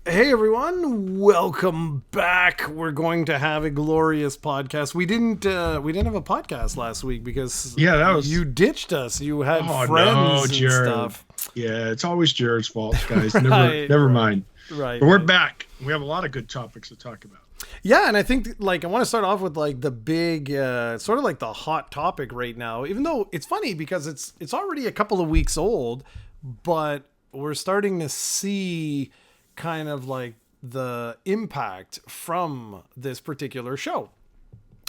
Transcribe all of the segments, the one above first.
Hey everyone, welcome back. We're going to have a glorious podcast. We didn't have a podcast last week because Yeah, that was. you ditched us. You had Oh no, friends and Jared. stuff. Yeah, it's always Jared's fault, guys. Never, Right, never right, mind. right, But we're right. back. We have a lot of good topics to talk about. Yeah, and I think I want to start off with the big sort of like the hot topic right now. Even though it's funny because it's already a couple of weeks old, but we're starting to see kind of like the impact from this particular show.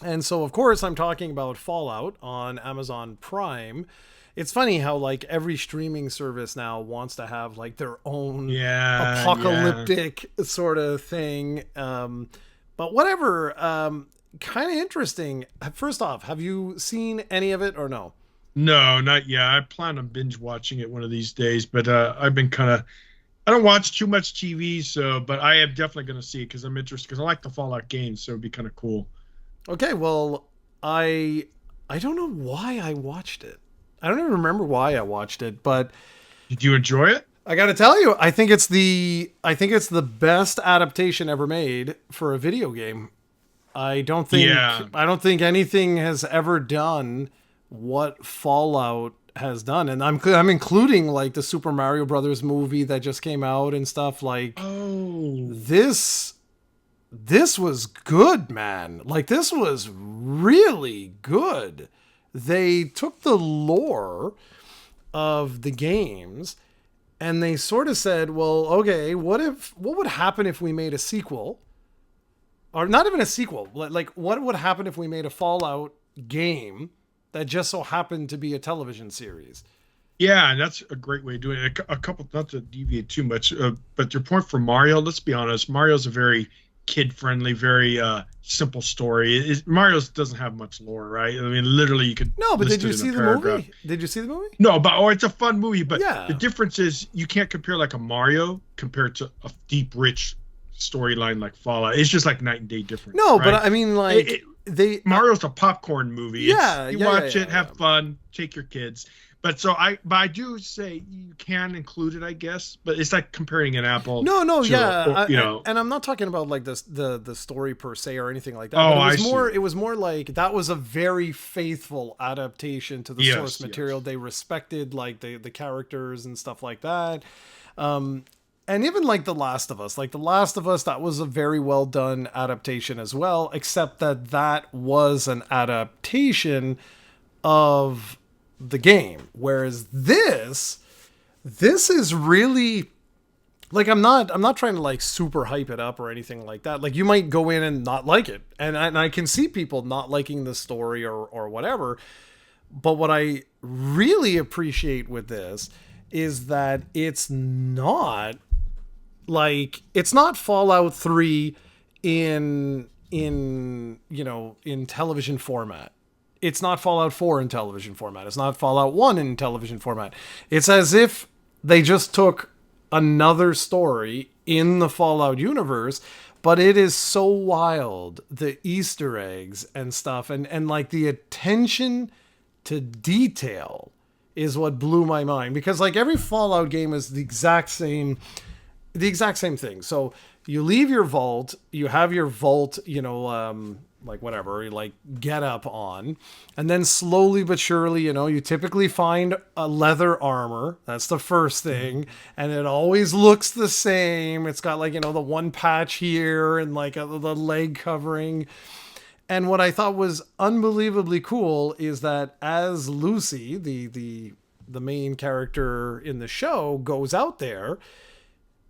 And so, of course, I'm talking about Fallout on Amazon Prime. It's funny how every streaming service now wants to have their own Yeah, yeah. apocalyptic sort of thing. But whatever. Kind of interesting. First off, have you seen any of it or no? No, not yet. I plan on binge watching it one of these days, but I've been kind of. I don't watch too much TV, so but I am definitely going to see it because I'm interested because I like the Fallout games, so it'd be kind of cool. Okay, well, I don't know why I watched it. I don't even remember why I watched it, but Did you enjoy it? I got to tell you, I think it's the best adaptation ever made for a video game. I don't think Yeah. I don't think anything has ever done what Fallout has done, and I'm including the Super Mario Brothers movie that just came out and stuff. Oh, This was good, man. This was really good. They took the lore of the games and they sort of said, well, okay, what would happen if we made a sequel? Or not even a sequel. What would happen if we made a Fallout game that just so happened to be a television series? yeah, and that's a great way of doing it. A couple, not to deviate too much, but your point for Mario. Let's be honest, Mario's a very kid-friendly, very simple story. Mario doesn't have much lore, right? I mean, literally, you could No, but did list you it in a see the paragraph. movie? Did you see the movie? No, but it's a fun movie. But the Yeah. difference is you can't compare like a Mario compared to a deep, rich storyline like Fallout. It's just like night and day difference, No, but right? I mean, It, it, they. Mario's a popcorn movie. It's Yeah, you yeah, yeah, watch yeah, it, yeah. have fun, take your kids. But I do say you can include it, I guess. But it's like comparing an apple No, no, to, yeah, or, you know. and I'm not talking about this the story per se or anything like that, but Oh, it I was see. more like that was a very faithful adaptation to the source Yes, material. yes. They respected the characters and stuff like that. And even The Last of Us, The Last of Us, that was a very well done adaptation as well, except that was an adaptation of the game, whereas this is really I'm not trying to super hype it up or anything like that. You might go in and not like it, and I can see people not liking the story or whatever. But what I really appreciate with this is that it's not Fallout 3 in television format. It's not Fallout 4 in television format. It's not Fallout 1 in television format. It's as if they just took another story in the Fallout universe, but it is so wild. The Easter eggs and stuff and the attention to detail is what blew my mind, because every Fallout game is the exact same thing. So you leave your vault, you have your vault, whatever, get up on, and then slowly but surely, you typically find a leather armor. That's the first thing, and it always looks the same. It's got the one patch here and the leg covering. And what I thought was unbelievably cool is that as Lucy, the main character in the show, goes out there,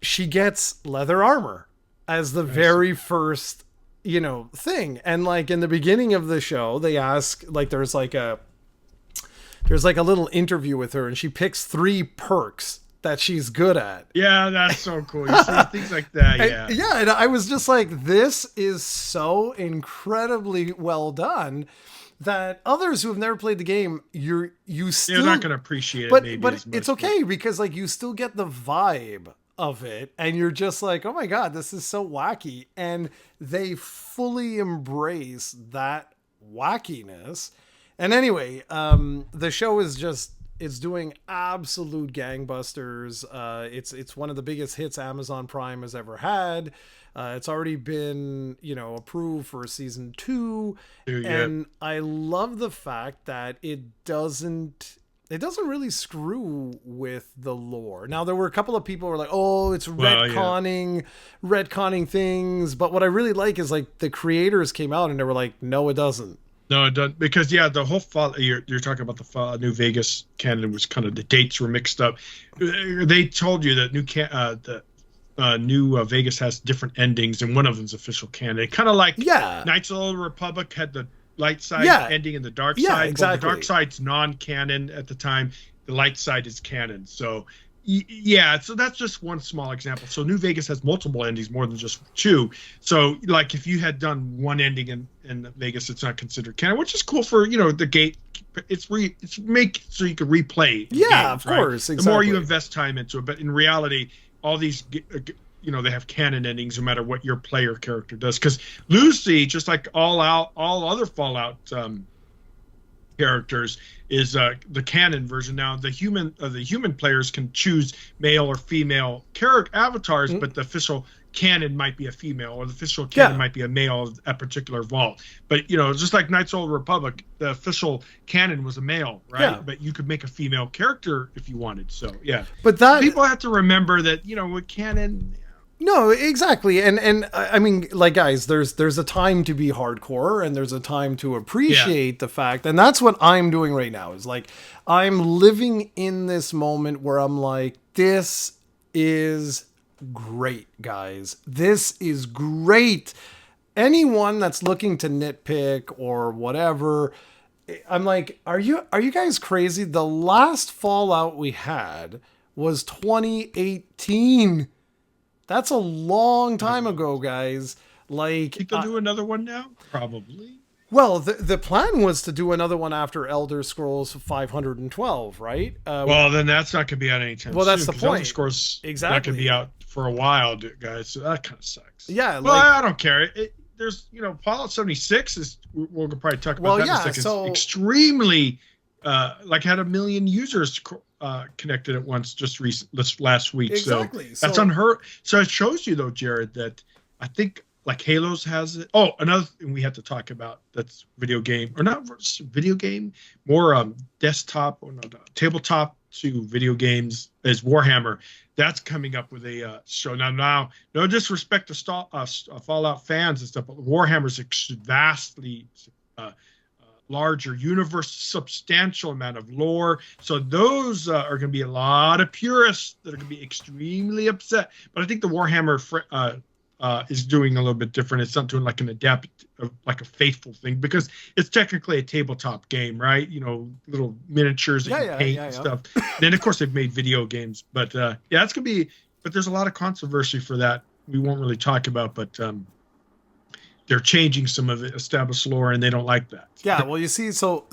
she gets leather armor as the I see. very first thing. And in the beginning of the show, they ask, there's a little interview with her, and she picks 3 perks that she's good at. Yeah, that's so cool. You see things like that. Yeah, Yeah, and I was just like, this is so incredibly well done that others who have never played the game, you they're still, not going to appreciate it maybe but as it's much. But okay because you still get the vibe of it, and you're just like, oh my god, this is so wacky, and they fully embrace that wackiness. And anyway, the show is just It's doing absolute gangbusters. It's one of the biggest hits Amazon Prime has ever had. It's already been, approved for season 2, Yeah. and I love the fact that it doesn't really screw with the lore. Now, there were a couple of people who were like, "Oh, it's Well, yeah. retconning things," but what I really like is like the creators came out and they were like, "No, it doesn't." No, it doesn't, because the whole fall you're talking about the New Vegas canon was kind of the dates were mixed up. They told you that new Vegas has different endings, and one of them's official canon. Kind of like Yeah, Knights of the Old Republic had the light side Yeah. ending and the dark Yeah, side. Well, exactly. the dark side's non-canon at the time. The light side is canon. So yeah, so that's just one small example. So New Vegas has multiple endings, more than just two. So like if you had done one ending in Vegas, it's not considered canon, which is cool for the gate. It's make so you can replay. Yeah, games, of course, right? The more you exactly. invest time into it, but in reality, all these they have canon endings no matter what your player character does. Because Lucy, just like all other Fallout characters, is the canon version. Now the human players can choose male or female character avatars, but the official canon might be a female, or the official canon might be a male of a particular vault. But just like Knights of the Old Republic, the official canon was a male, right? Yeah. But you could make a female character if you wanted. So yeah, But that people have to remember that with canon. No, exactly. And I mean, like, guys, there's a time to be hardcore and there's a time to appreciate the fact. And that's what I'm doing right now, is like I'm living in this moment where I'm like, this is great, guys. This is great. Anyone that's looking to nitpick or whatever, I'm like, are you guys crazy? The last Fallout we had was 2018. That's a long time ago, guys. Like, Think they'll do another one now? Probably. well, the plan was to do another one after Elder Scrolls 512, right? Well, then that's not going to be out anytime Well, that's soon, the 'cause Elder point. Scrolls not Exactly. going to be out for a while, guys. So that kind of sucks. Yeah, Well, like, I don't care. There's, Fallout 76 is. We'll probably talk about Well, that yeah, in a second. so- It's extremely, had 1 million users connected at once just last week. Exactly. So that's So- unheard. So it shows you though, Jared, that I think like Halos has it. Oh, another thing we had to talk about that's video game, or not video game, more desktop or not tabletop to video games, is Warhammer. That's coming up with a show now. No disrespect to Fallout fans and stuff, but Warhammer's vastly larger universe, substantial amount of lore. So those are going to be a lot of purists that are going to be extremely upset. But I think the Warhammer is doing a little bit different. It's not doing like an like a faithful thing, because it's technically a tabletop game, right? Little miniatures that you paint and stuff. Then of course they've made video games, but it's gonna be. But there's a lot of controversy for that. We won't really talk about, but they're changing some of the established lore, and they don't like that. Yeah, well, you see, so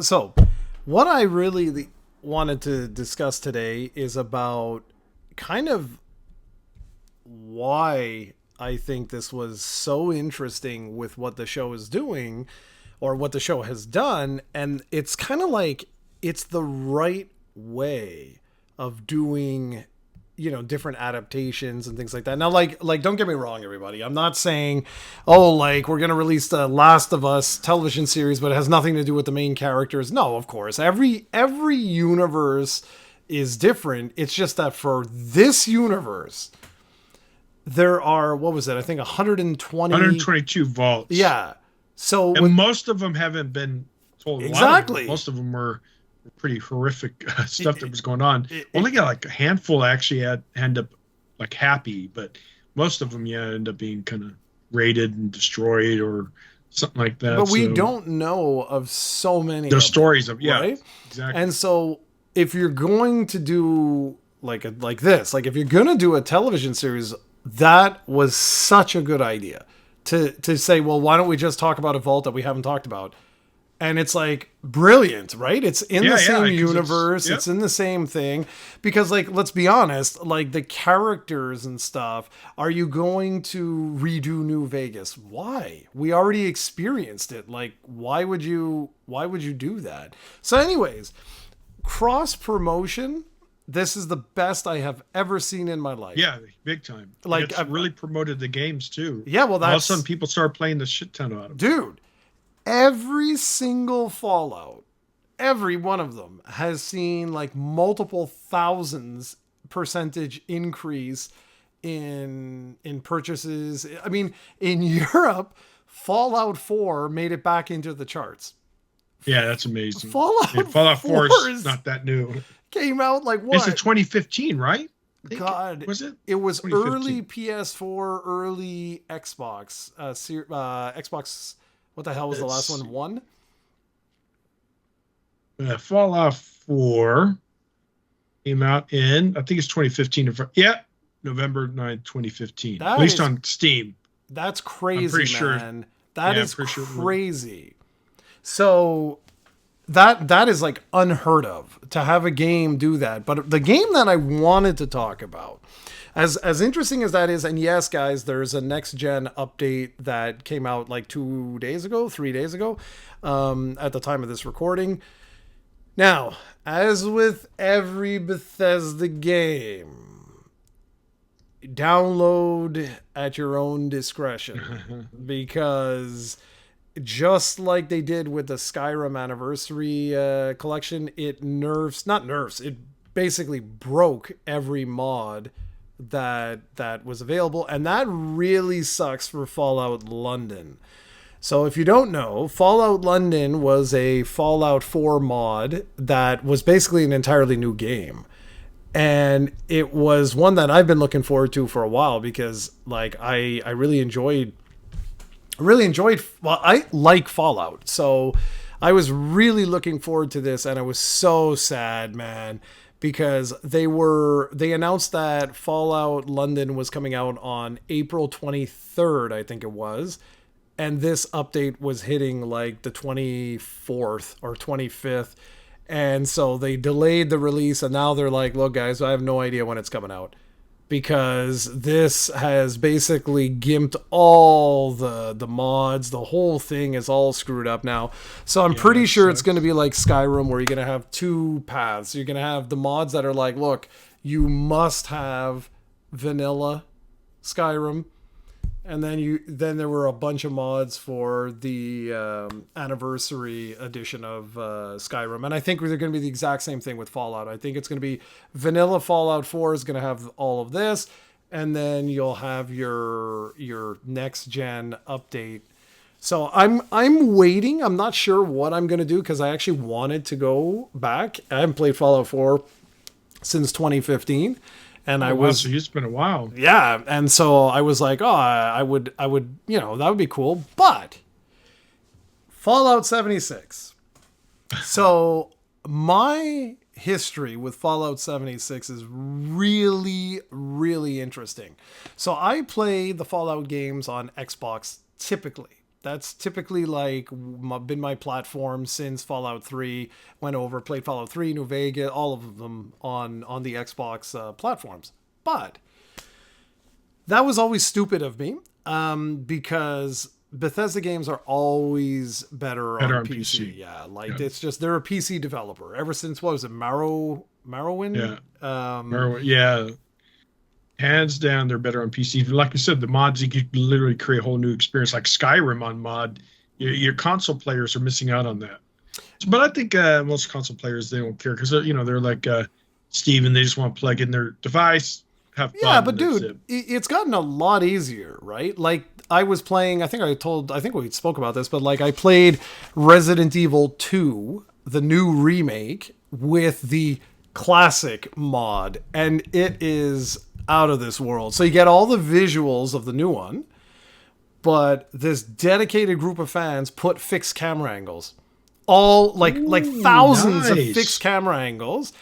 what I really wanted to discuss today is about kind of why I think this was so interesting with what the show is doing, or what the show has done. And it's kind of like it's the right way of doing different adaptations and things like that. Now, like don't get me wrong, everybody, I'm not saying, oh, like we're gonna release the Last of Us television series, but it has nothing to do with the main characters. No, of course, every universe is different. It's just that for this universe there are, what was it, I think 122 vaults. Yeah, so and most of them haven't been told. Exactly. Most of them were pretty horrific stuff that was going on. Only got like a handful actually end up like happy, but most of them end up being kind of raided and destroyed or something like that. But we don't know of so many. The stories of right? Exactly. And so if you're going to do like this, like if you're going to do a television series, that was such a good idea to say, well, why don't we just talk about a vault that we haven't talked about? And it's like brilliant, right? It's in the same universe. It's in the same thing. Because, like, let's be honest, like the characters and stuff, are you going to redo New Vegas? Why? We already experienced it. Like, why would you do that? So anyways, cross promotion, this is the best I have ever seen in my life. Yeah, big time. Like, It's really promoted the games too. Yeah, well, All of a that's sudden people start playing the shit ton out of them. dude. Every single Fallout, every one of them has seen like multiple thousands percentage increase in purchases. I mean, in Europe, Fallout 4 made it back into the charts. Yeah, that's amazing. Fallout 4 4 is not that new. Came out like what? It's a 2015, right? God, was it? It was 2015. early PS4, early Xbox. Xbox. What the hell was the last one? One. Fallout 4 came out in, I think it's 2015. Yeah, November 9th, 2015. At least on Steam. That's crazy, man. Sure. That is crazy. So that is like unheard of to have a game do that. But the game that I wanted to talk about, as interesting as that is, and yes, guys, there's a next gen update that came out like 3 days ago, at the time of this recording. Now, as with every Bethesda game, download at your own discretion, because just like they did with the Skyrim Anniversary collection, it basically broke every mod that was available, and that really sucks for Fallout London. So if you don't know, Fallout London was a Fallout 4 mod that was basically an entirely new game. And it was one that I've been looking forward to for a while, because like I really enjoyed, well, I like Fallout. So I was really looking forward to this, and I was so sad, man, because they announced that Fallout London was coming out on April 23rd, I think it was. And this update was hitting like the 24th or 25th. And so they delayed the release, and now they're like, look, guys, I have no idea when it's coming out, because this has basically gimped all the mods. The whole thing is all screwed up now. So I'm pretty sure it's going to be like Skyrim, where you're going to have two paths. You're going to have the mods that are like, look, you must have vanilla Skyrim. And then there were a bunch of mods for the anniversary edition of Skyrim. And I think they're going to be the exact same thing with Fallout. I think it's going to be vanilla Fallout 4 is going to have all of this. And then you'll have your next gen update. So I'm waiting. I'm not sure what I'm going to do, because I actually wanted to go back. I haven't played Fallout 4 since 2015. And so it's been a while. Yeah. And so I was like, I would, that would be cool. But Fallout 76. So my history with Fallout 76 is really, really interesting. So I play the Fallout games on Xbox typically. That's typically like been my platform since Fallout 3 went over. Played Fallout 3, New Vegas, all of them on the Xbox platforms. But that was always stupid of me, because Bethesda games are always better on PC. Yeah, it's just they're a PC developer. Ever since, what was it, Morrowind? Yeah. Morrowind, yeah. Hands down, they're better on PC. Like you said, the mods, you could literally create a whole new experience. Like Skyrim on mod, your console players are missing out on that. But I think most console players, they don't care, because they're like Steven. They just want to plug in their device, have fun. Yeah, but dude, it's gotten a lot easier, right? Like I was playing. I think we spoke about this, but like I played Resident Evil 2, the new remake, with the classic mod, and it is out of this world. So you get all the visuals of the new one, but this dedicated group of fans put fixed camera angles, all like thousands of fixed camera angles,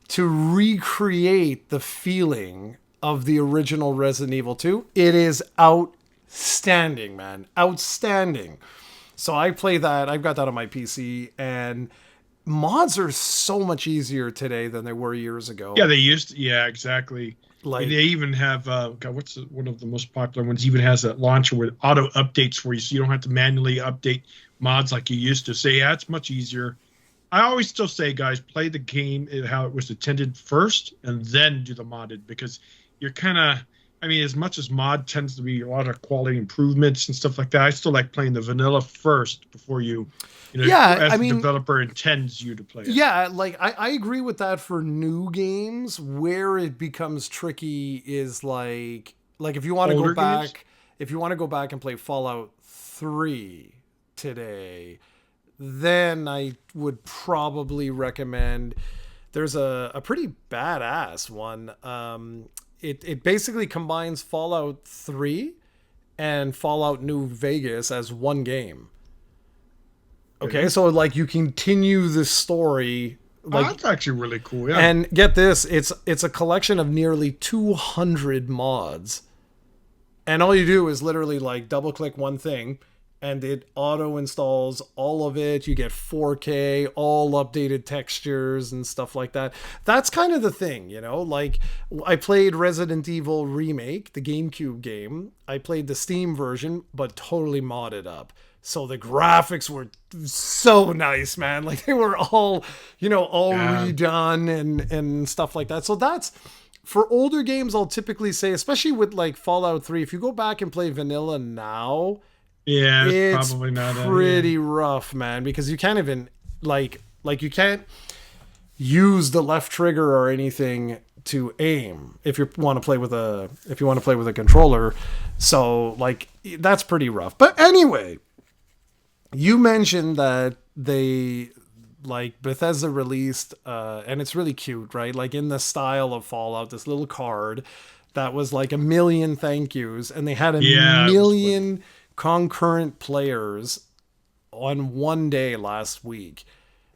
to recreate the feeling of the original Resident Evil 2. It is outstanding, man. Outstanding. So I play that. I've got that on my PC, and mods are so much easier today than they were years ago. Yeah, they used to. Yeah, exactly. Like, they even have what's one of the most popular ones? Even has a launcher with auto updates for you, so you don't have to manually update mods like you used to. So yeah, it's much easier. I always still say, guys, play the game how it was intended first, and then do the modded, because you're kind of. I mean, as much as mod tends to be a lot of quality improvements and stuff like that, I still like playing the vanilla first before Yeah, as I the mean, developer intends you to play it. yeah, like I agree with that for new games. Where it becomes tricky is like if you want to go Older games? back, if you want to go back and play Fallout 3 today, then I would probably recommend there's a pretty badass one. It basically combines Fallout 3 and Fallout New Vegas as one game. Okay, Okay. so like you continue the story Oh, like that's actually really cool. Yeah. and get this, it's a collection of nearly 200 mods. And all you do is literally like double click one thing and it auto installs all of it. You get 4K, all updated textures and stuff like that. That's kind of the thing, you know? Like I played Resident Evil Remake, the GameCube game. I played the Steam version, but totally modded up. So the graphics were so nice, man. Like they were all, all Yeah. redone and stuff like that. So that's for older games, I'll typically say, especially with like Fallout 3, if you go back and play vanilla now, Yeah, it's it's probably not pretty rough, man, because you can't even like you can't use the left trigger or anything to aim if you want to play with a controller. So like that's pretty rough. But anyway, you mentioned that they like Bethesda released and it's really cute, right? Like in the style of Fallout, this little card that was like a million thank yous, and they had a Yeah, it was funny. million concurrent players on one day last week.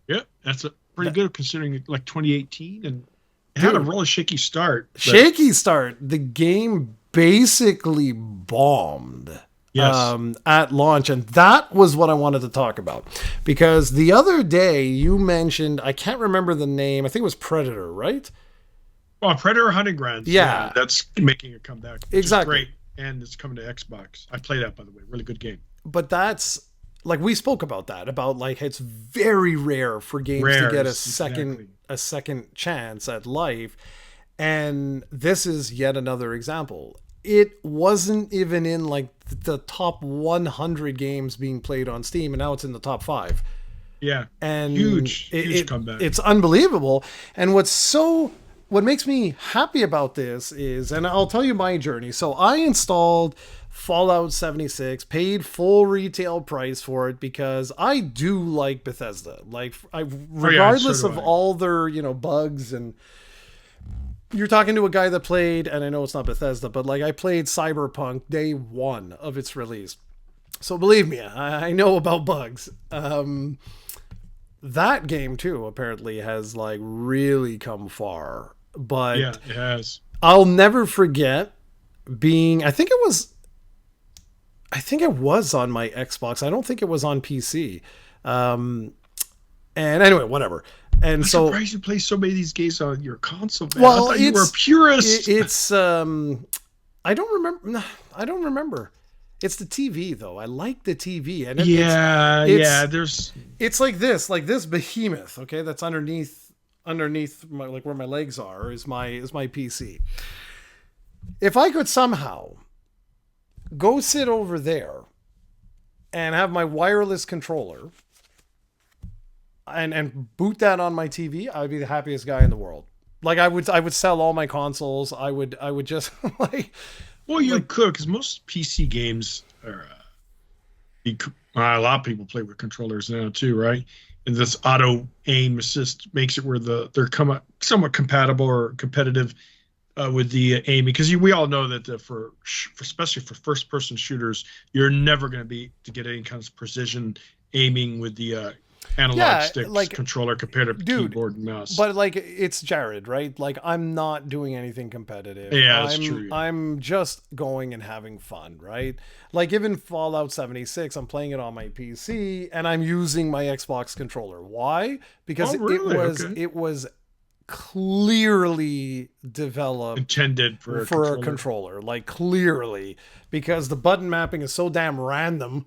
Yeah, that's pretty That- good considering like 2018, and it had a Dude, really shaky start. But shaky start. The game basically bombed yes, at launch, and that was what I wanted to talk about because the other day you mentioned, I can't remember the name. I think it was Predator, right? well, Predator Hunting Grounds. Yeah, that's making a comeback, which exactly. is great, and it's coming to Xbox. I played that, by the way. Really good game. But that's like we spoke about that about like it's very rare for games to get a Rares, second exactly. a second chance at life, and this is yet another example. It wasn't even in like the top 100 games being played on Steam, and now it's in the top 5. Yeah, And huge comeback. it's unbelievable. And what makes me happy about this is, and I'll tell you my journey. So I installed Fallout 76, paid full retail price for it because I do like Bethesda. Like regardless so do of I. all their, bugs, and you're talking to a guy that played, and I know it's not Bethesda, but like I played Cyberpunk day 1 of its release. So believe me, I know about bugs. That game too apparently has like really come far, but Yeah, it has. I'll never forget being, I think it was on my Xbox. I don't think it was on PC. And anyway, whatever. And I'm so, surprised you play so many of these games on your console, man. well, I thought you were a purist. it's I don't remember. No, I don't remember. It's the TV though. I like the TV, and Yeah, it's yeah. There's it's like this behemoth. Okay, that's underneath my, like where my legs are is my PC. If I could somehow go sit over there and have my wireless controller and boot that on my TV, I would be the happiest guy in the world. Like I would sell all my consoles. I would just like well, you could, because most PC games are. A lot of people play with controllers now too, right? And this auto aim assist makes it where they're somewhat compatible or competitive with the aiming, because we all know that for especially for first person shooters, you're never going to be to get any kind of precision aiming with the analog yeah, stick like controller compared to dude, keyboard and mouse. but like it's Jared, right? Like I'm not doing anything competitive. Yeah, that's I'm true. I'm just going and having fun, right? Like even Fallout 76, I'm playing it on my PC and I'm using my Xbox controller. Why? Because Oh, really? it was Okay. it was clearly developed Intended for a for a controller. controller, like clearly, because the button mapping is so damn random,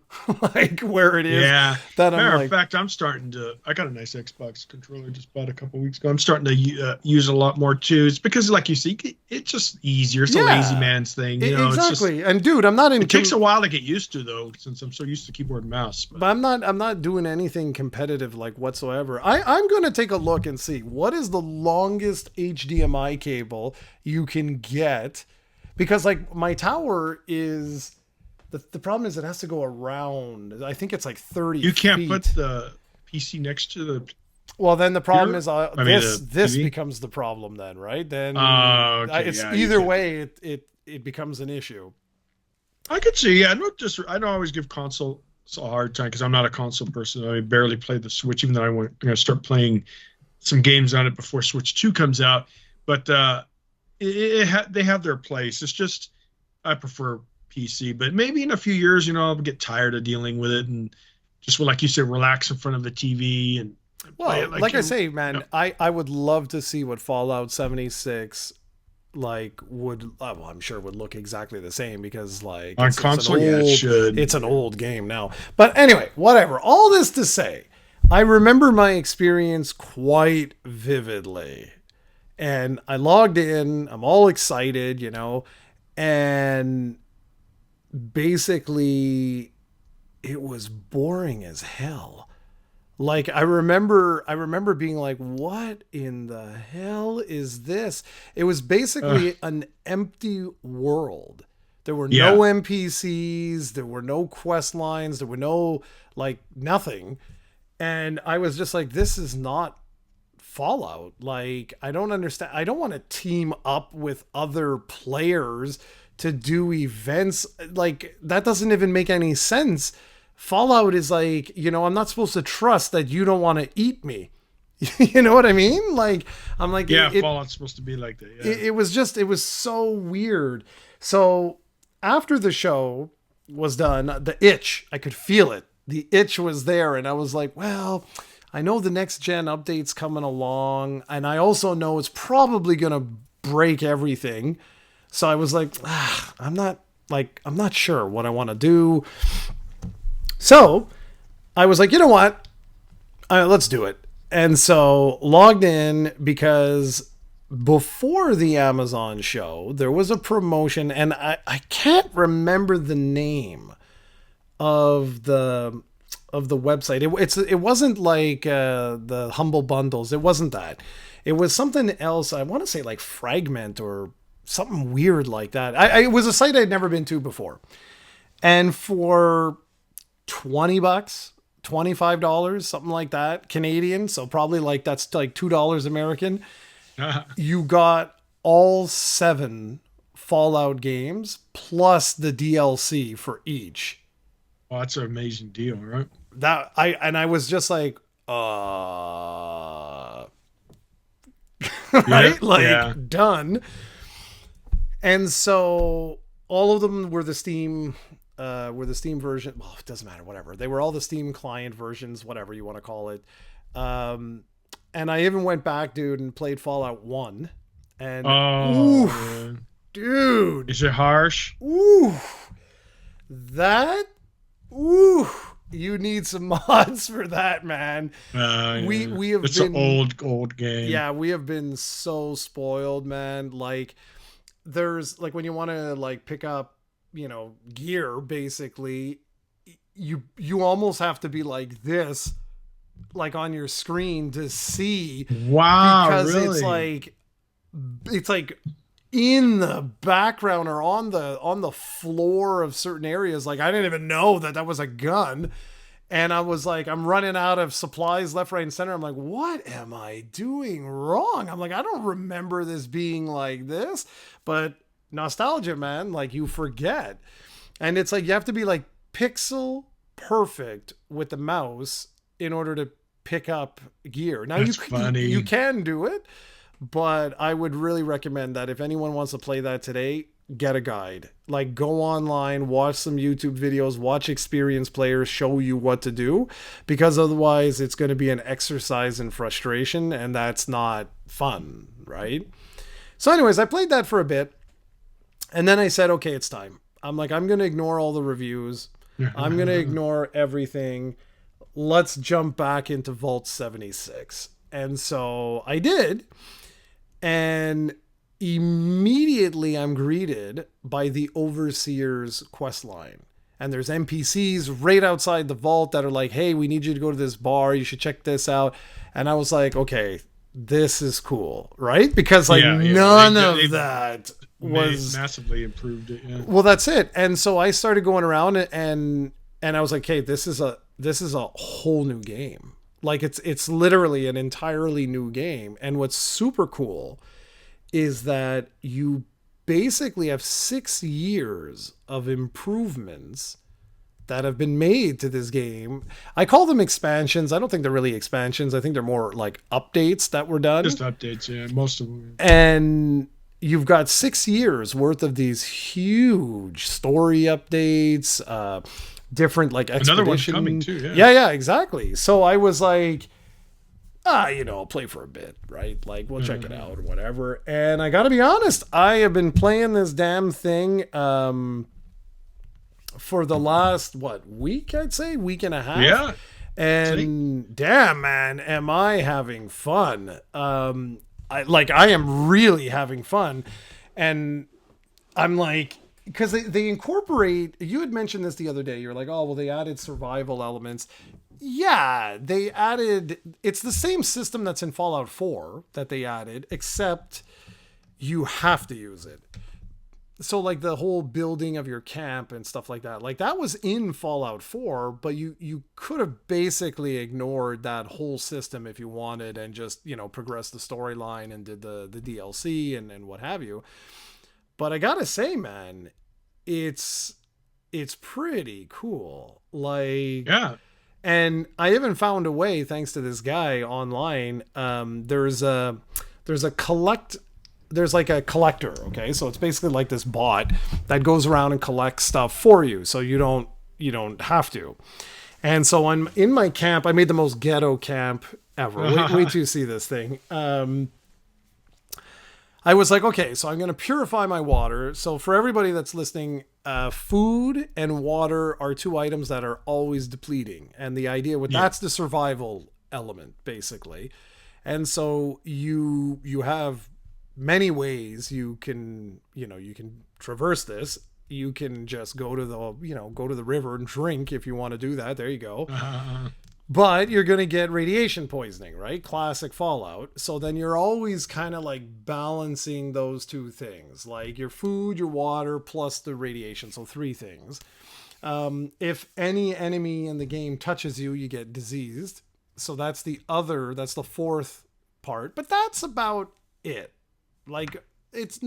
like where it is, Yeah. that I'm Matter of like, fact, I'm starting to. I got a nice Xbox controller just bought a couple weeks ago. I'm starting to use it a lot more too. It's because, like you see, it's just easier. It's a lazy yeah, man's thing, you know. It's just exactly. And dude, I'm not in. it takes a while to get used to though, since I'm so used to keyboard and mouse. But But I'm not doing anything competitive like whatsoever. I'm going to take a look and see what is the longest HDMI cable you can get, because like my tower is the problem is it has to go around. I think it's like 30 you can't feet. put the PC next to the. Well, then the problem Here? is I mean, this TV? becomes the problem then, right? Then Okay, it's yeah, you either can't. way it becomes an issue. I could see. Yeah, not just. I don't always give console a hard time because I'm not a console person. I barely play the Switch, even though I'm going to start playing some games on it before Switch 2 comes out. But they have their place. It's just I prefer PC. But maybe in a few years, I'll get tired of dealing with it and just like you said, relax in front of the TV and play Well, it like I you. say, man, I would love to see what Fallout 76 like would well, I'm sure would look exactly the same because like On it's console, an yeah, it old, should. it's an old game now. But anyway, whatever. All this to say, I remember my experience quite vividly. And I logged in, I'm all excited, and basically it was boring as hell. Like I remember being like, what in the hell is this? It was basically an empty world. There were Yeah. no NPCs, there were no quest lines, there were no like nothing. And I was just like, this is not Fallout. Like, I don't understand. I don't want to team up with other players to do events. Like, that doesn't even make any sense. Fallout is like, I'm not supposed to trust that you don't want to eat me. You know what I mean? Like, I'm like, Yeah, Fallout's supposed to be like that. Yeah. it was so weird. So after the show was done, the itch, I could feel it. The itch was there. And I was like, well, I know the next gen update's coming along. And I also know it's probably going to break everything. So I was like, I'm not sure what I want to do. So I was like, you know what? Let's do it. And so logged in because before the Amazon show, there was a promotion, and I can't remember the name of the website. It wasn't like the Humble Bundles. It wasn't that. It was something else. I want to say like Fragment or something weird like that. It was a site I'd never been to before, and for $20, $25, something like that, Canadian. So probably like that's like $2 American. You got all 7 Fallout games plus the DLC for each. Oh, that's an amazing deal, right? I was just like, Yeah, right? Like yeah. done. And so all of them were the Steam version. Well, it doesn't matter, whatever. They were all the Steam client versions, whatever you want to call it. And I even went back, dude, and played Fallout 1. And Oh, oof, man. dude, Is it harsh? ooh, that, ooh, you need some mods for that, man. We have It's been an old game. Yeah, we have been so spoiled, man. Like there's like when you want to like pick up, gear basically, you almost have to be like this like on your screen to see, Wow, because really? it's like in the background or on the floor of certain areas. Like I didn't even know that was a gun. And I was like, I'm running out of supplies left, right, and center. I'm like, what am I doing wrong? I'm like, I don't remember this being like this. But nostalgia, man, like you forget. And it's like you have to be like pixel perfect with the mouse in order to pick up gear. Now That's funny. you can do it, but I would really recommend that if anyone wants to play that today, get a guide. Like, go online, watch some YouTube videos, watch experienced players show you what to do, because otherwise it's going to be an exercise in frustration, and that's not fun, right? So anyways, I played that for a bit, and then I said, okay, it's time. I'm like, I'm going to ignore all the reviews. I'm going to ignore everything. Let's jump back into Vault 76. And so I did. And immediately I'm greeted by the Overseer's quest line. And there's NPCs right outside the vault that are like, hey, we need you to go to this bar. You should check this out. And I was like, okay, this is cool, right? Because like none of that was massively improved it. Yeah. Well, that's it. And so I started going around and I was like, hey, this is a whole new game. Like it's literally an entirely new game. And what's super cool is that you basically have 6 years of improvements that have been made to this game. I call them expansions. I don't think they're really expansions. I think they're more like updates that were done. Just updates, yeah, most of them. And you've got 6 years worth of these huge story updates, different like expedition. Another one's coming too, Yeah, exactly. So I was like, I'll play for a bit, right? Like, we'll check it out or whatever. And I gotta be honest, I have been playing this damn thing for the last, week, I'd say? Week and a half? Yeah. And damn, man, am I having fun. I am really having fun. And I'm like, because they incorporate, you had mentioned this the other day, you're like, oh, well, they added survival elements. Yeah, they added, it's the same system that's in Fallout 4 that they added, except you have to use it. So like the whole building of your camp and stuff like that was in Fallout 4, but you could have basically ignored that whole system if you wanted and just, progress the storyline and did the DLC and what have you. But I gotta say, man, it's pretty cool. Like, yeah. And I even found a way, thanks to this guy online. There's like a collector. Okay. So it's basically like this bot that goes around and collects stuff for you. So you don't have to. And so I'm in my camp. I made the most ghetto camp ever. Wait till you see this thing. I was like, okay, so I'm going to purify my water. So for everybody that's listening, food and water are 2 items that are always depleting. And the idea that's the survival element, basically. And so you have many ways you can traverse this. You can just go to the river and drink if you want to do that. There you go. But you're going to get radiation poisoning, right? Classic Fallout. So then you're always kind of like balancing those 2 things, like your food, your water, plus the radiation. So 3 things. If any enemy in the game touches you, you get diseased. So that's the 4th part. But that's about it. Like, it's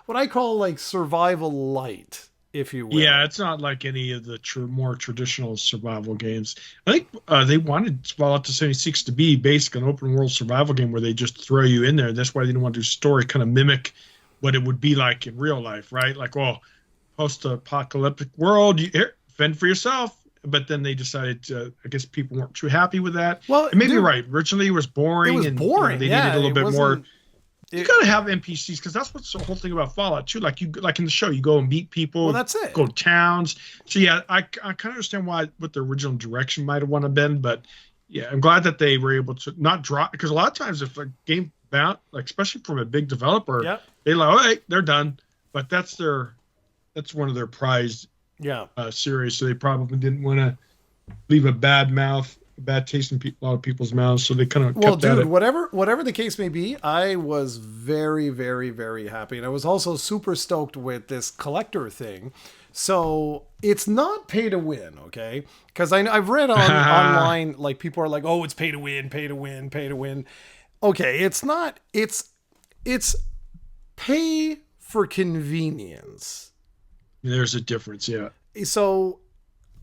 what I call like survival light, if you will. Yeah, it's not like any of the more traditional survival games. I think they wanted Fallout 76 to be basically an open world survival game where they just throw you in there. That's why they didn't want to do story, kind of mimic what it would be like in real life, right? Like, post-apocalyptic world, fend for yourself. But then they decided I guess people weren't too happy with that. Well, and maybe you're right. Originally it was boring. They needed a little bit more. You gotta have NPCs because that's what's the whole thing about Fallout too. Like in the show, you go and meet people. Well, that's it. Go to towns. So yeah, I kind of understand what the original direction might have want to been, but yeah, I'm glad that they were able to not drop, because a lot of times if a game bound, like especially from a big developer, they like, all right, they're done. But that's one of their prized series, so they probably didn't want to leave a bad taste in a lot of people's mouths, so they kind of kept at it. Whatever the case may be, I was very, very, very happy, and I was also super stoked with this collector thing. So it's not pay to win, okay? Because I've read online, like people are like, oh, it's pay to win, pay to win, pay to win. Okay, it's not. It's pay for convenience. There's a difference, yeah. So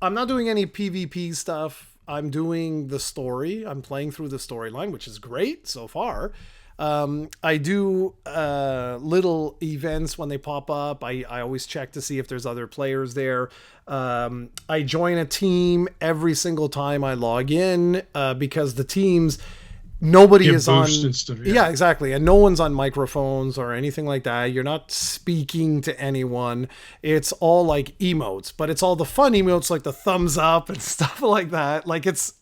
I'm not doing any PvP stuff. I'm doing the story. I'm playing through the storyline, which is great so far. I do little events when they pop up. I always check to see if there's other players there. I join a team every single time I log in because the teams, nobody Give is on. boosts and stuff, Yeah, exactly. And no one's on microphones or anything like that. You're not speaking to anyone. It's all like emotes, but it's all the fun emotes like the thumbs up and stuff like that. Like it's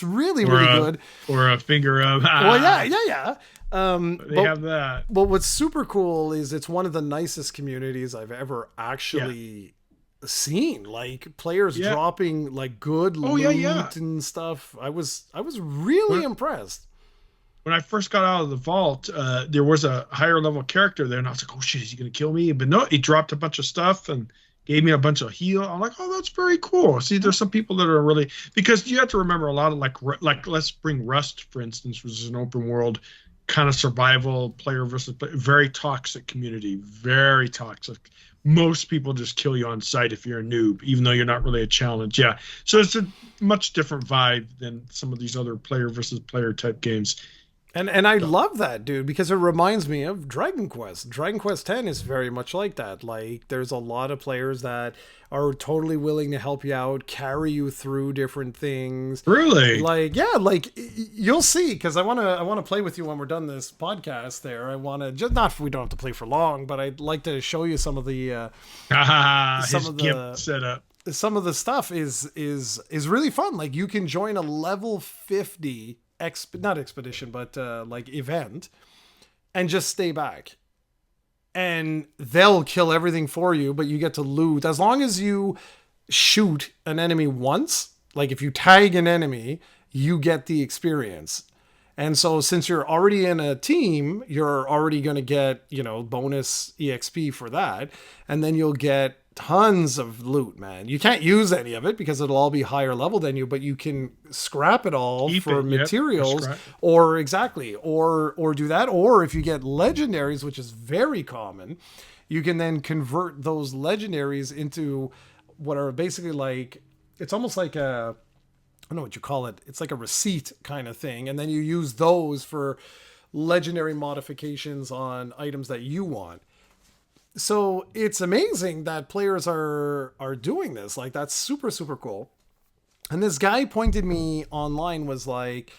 really, or really a, good. or a finger up. Well, yeah. They have that. But what's super cool is it's one of the nicest communities I've ever actually seen. Like players dropping like good loot and stuff. I was really impressed. When I first got out of the vault, there was a higher level character there, and I was like, "Oh shit, is he gonna kill me?" But no, he dropped a bunch of stuff and gave me a bunch of heal. I'm like, "Oh, that's very cool." See, there's some people that are really, because you have to remember a lot of like let's bring Rust for instance, which is an open world kind of survival player versus very toxic community, very toxic. Most people just kill you on sight if you're a noob, even though you're not really a challenge. Yeah, so it's a much different vibe than some of these other player versus player type games. And I love that, dude, because it reminds me of Dragon Quest. Dragon Quest X is very much like that. Like, there's a lot of players that are totally willing to help you out, carry you through different things. Really? Like, yeah, like you'll see, because I wanna play with you when we're done this podcast. There, I wanna just not we don't have to play for long, but I'd like to show you some of the GIMP setup. Some of the stuff is really fun. Like you can join a level 50 not expedition, but like event, and just stay back, and they'll kill everything for you, but you get to loot as long as you shoot an enemy once. Like if you tag an enemy, you get the experience. And so since you're already in a team, you're already going to get, bonus EXP for that. And then you'll get tons of loot, man. You can't use any of it because it'll all be higher level than you, but you can scrap it all for materials or do that. Or if you get legendaries, which is very common, you can then convert those legendaries into what are basically like, it's almost like I don't know what you call it. It's like a receipt kind of thing. And then you use those for legendary modifications on items that you want. So it's amazing that players are doing this. Like that's super, super cool. And this guy pointed me online, was like,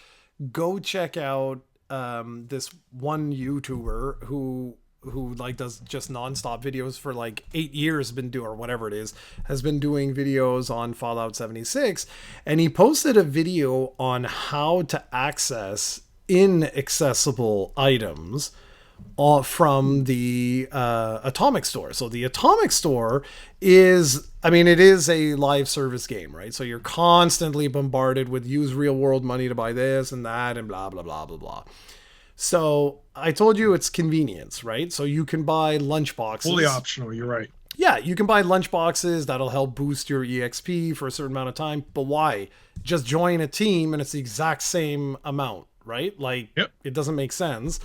go check out this one YouTuber who like does just nonstop videos for like 8 years, or whatever it is, has been doing videos on Fallout 76. And he posted a video on how to access inaccessible items from the Atomic Store. So the Atomic Store is, it is a live service game, right? So you're constantly bombarded with use real world money to buy this and that and blah, blah, blah, blah, blah. So I told you it's convenience, right? So you can buy lunch boxes. Fully optional, you're right. Yeah, you can buy lunch boxes. That'll help boost your EXP for a certain amount of time. But why? Just join a team and it's the exact same amount, right? Like, It doesn't make sense.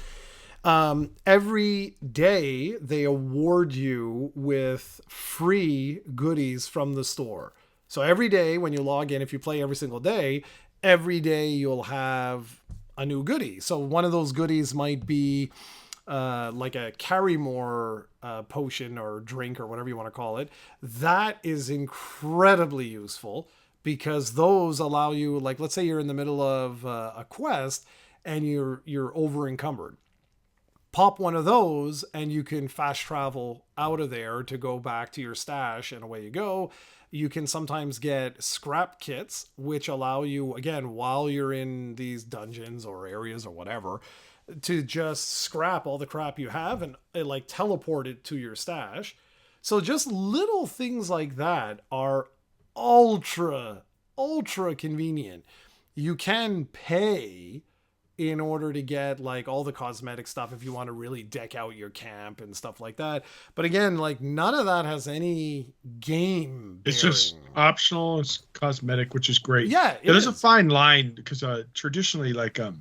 Every day they award you with free goodies from the store. So every day when you log in, if you play every single day, every day you'll have a new goodie. So one of those goodies might be like a carry more potion or drink or whatever you want to call it. That is incredibly useful because those allow you, like, let's say you're in the middle of a quest and you're over encumbered. Pop one of those and you can fast travel out of there to go back to your stash, and away you go. You can sometimes get scrap kits, which allow you, again, while you're in these dungeons or areas or whatever, to just scrap all the crap you have and like teleport it to your stash. So just little things like that are ultra convenient. You can pay in order to get like all the cosmetic stuff if you want to really deck out your camp and stuff like that. But again, like none of that has any game bearing. It's just optional. It's cosmetic, which is great. Yeah, there's a fine line because traditionally, like a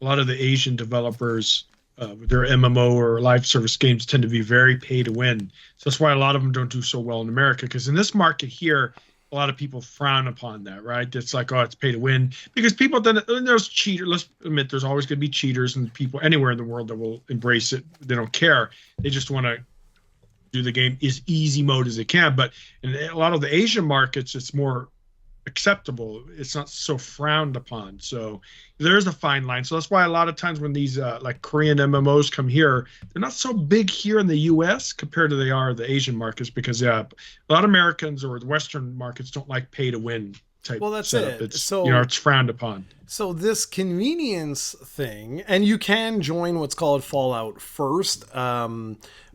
lot of the Asian developers, their MMO or live service games tend to be very pay to win. So that's why a lot of them don't do so well in America. Because in this market here, a lot of people frown upon that, right? It's like, oh, it's pay to win because people then and there's cheaters. Let's admit, there's always going to be cheaters and people anywhere in the world that will embrace it. They don't care. They just want to do the game as easy mode as they can. But in a lot of the Asian markets, it's more acceptable. It's not so frowned upon. So there's a fine line. So that's why a lot of times when these like Korean MMOs come here, they're not so big here in the US compared to they are the Asian markets because a lot of Americans or the Western markets don't like pay to win type Well, that's setup. it. It's So it's frowned upon. So this convenience thing, and you can join what's called Fallout First,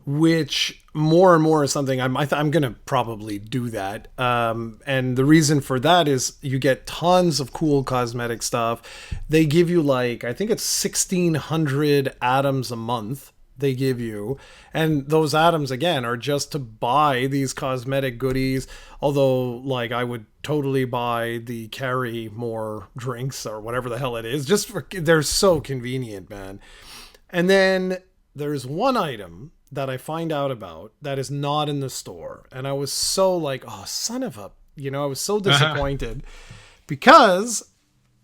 which more and more is something I'm going to probably do that. And the reason for that is you get tons of cool cosmetic stuff. They give you like, I think it's 1,600 atoms a month they give you, and those atoms again are just to buy these cosmetic goodies, although like I would totally buy the carry more drinks or whatever the hell it is, just for they're so convenient, man. And then there's one item that I find out about that is not in the store, and I was so like, oh son of a, I was so disappointed because